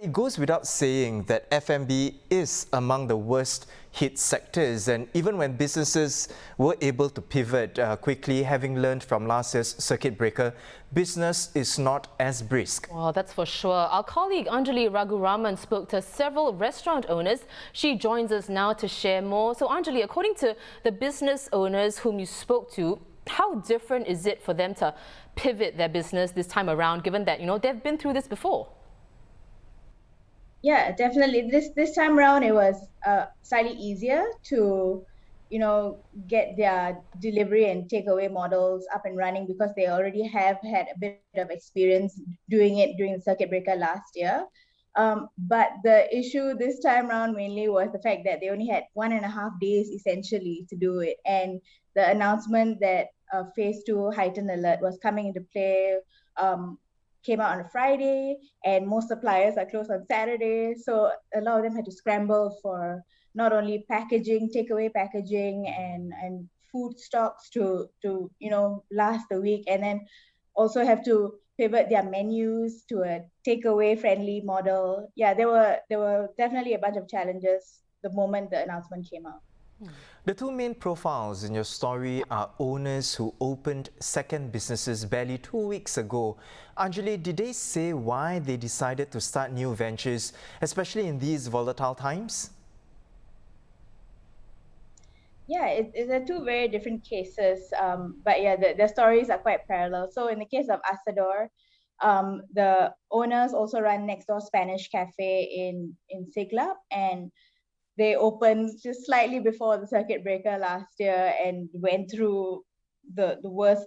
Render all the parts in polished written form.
It goes without saying that F&B is among the worst hit sectors, and even when businesses were able to pivot quickly, having learned from last year's circuit breaker, business is not as brisk. Well, that's for sure. Our colleague Anjali Raghuraman spoke to several restaurant owners. She joins us now to share more. So Anjali, according to the business owners whom you spoke to, how different is it for them to pivot their business this time around, given that, they've been through this before? Yeah, definitely. This time around, it was slightly easier to, get their delivery and takeaway models up and running because they already have had a bit of experience doing it during the circuit breaker last year. But the issue this time around mainly was the fact that they only had 1.5 days essentially to do it, and the announcement that phase 2 heightened alert was coming into play came out on a Friday, and most suppliers are closed on Saturday. So a lot of them had to scramble for not only packaging, takeaway packaging, and food stocks to last the week, and then also have to pivot their menus to a takeaway friendly model. Yeah, there were definitely a bunch of challenges the moment the announcement came out. The two main profiles in your story are owners who opened second businesses barely 2 weeks ago. Anjali, did they say why they decided to start new ventures, especially in these volatile times? Yeah, it's two very different cases, but yeah, the stories are quite parallel. So in the case of Asador, the owners also run next door Spanish cafe in Siglap, and they opened just slightly before the circuit breaker last year and went through the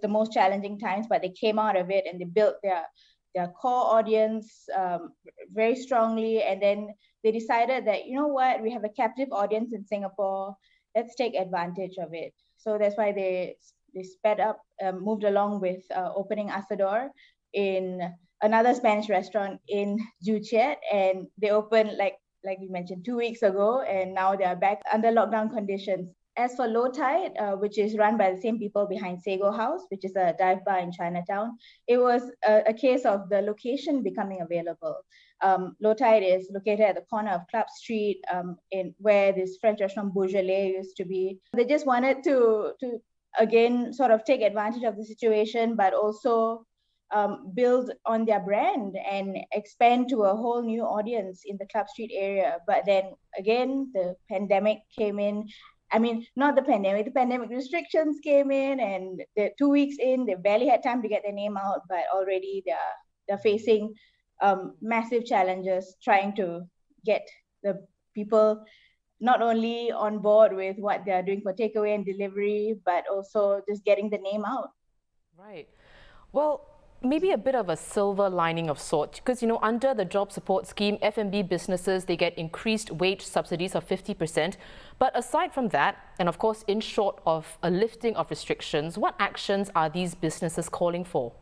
most challenging times, but they came out of it and they built their core audience very strongly. And then they decided that, we have a captive audience in Singapore, let's take advantage of it. So that's why they sped up, moved along with opening Asador in another Spanish restaurant in Joo Chiat, and they opened like we mentioned 2 weeks ago, and now they are back under lockdown conditions. As for Low Tide, which is run by the same people behind Sago House, which is a dive bar in Chinatown, it was a case of the location becoming available. Low Tide is located at the corner of Club Street, in where this French restaurant Beaujolais used to be. They just wanted to again sort of take advantage of the situation, but also build on their brand and expand to a whole new audience in the Club Street area. But then again, the pandemic came in. I mean, not the pandemic restrictions came in, and 2 weeks in, they barely had time to get their name out, but already they're facing massive challenges trying to get the people not only on board with what they're doing for takeaway and delivery, but also just getting the name out. Right. Well, maybe a bit of a silver lining of sorts, because, under the job support scheme, F&B businesses, they get increased wage subsidies of 50%. But aside from that, and of course, in short of a lifting of restrictions, what actions are these businesses calling for?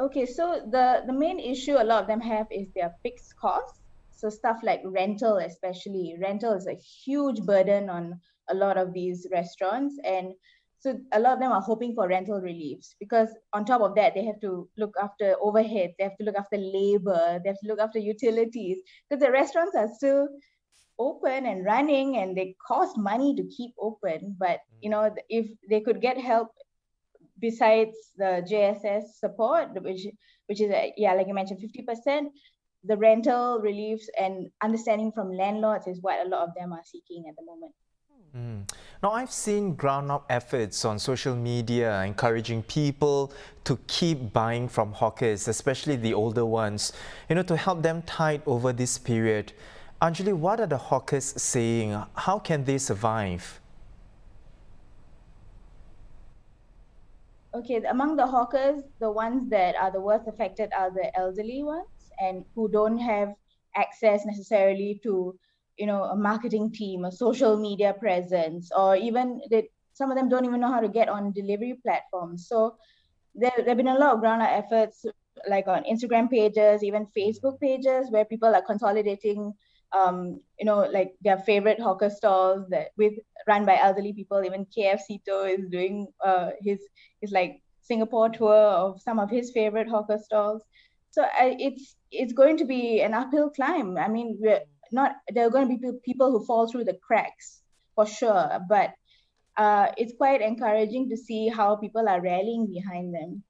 Okay, so the main issue a lot of them have is their fixed costs. So stuff like rental, especially. Rental is a huge burden on a lot of these restaurants. And so a lot of them are hoping for rental reliefs, because on top of that, they have to look after overheads, they have to look after labor, they have to look after utilities, because the restaurants are still open and running and they cost money to keep open. But, if they could get help besides the JSS support, which is, like you mentioned, 50%, the rental reliefs and understanding from landlords is what a lot of them are seeking at the moment. Now, I've seen ground-up efforts on social media encouraging people to keep buying from hawkers, especially the older ones, to help them tide over this period. Anjali, what are the hawkers saying? How can they survive? Okay, among the hawkers, the ones that are the worst affected are the elderly ones, and who don't have access necessarily to a marketing team, a social media presence, or even some of them don't even know how to get on delivery platforms. So there have been a lot of ground-up efforts, like on Instagram pages, even Facebook pages, where people are consolidating, like their favorite hawker stalls run by elderly people. Even KF Sito is doing his like Singapore tour of some of his favorite hawker stalls. So it's going to be an uphill climb. I mean, there are going to be people who fall through the cracks for sure, but it's quite encouraging to see how people are rallying behind them.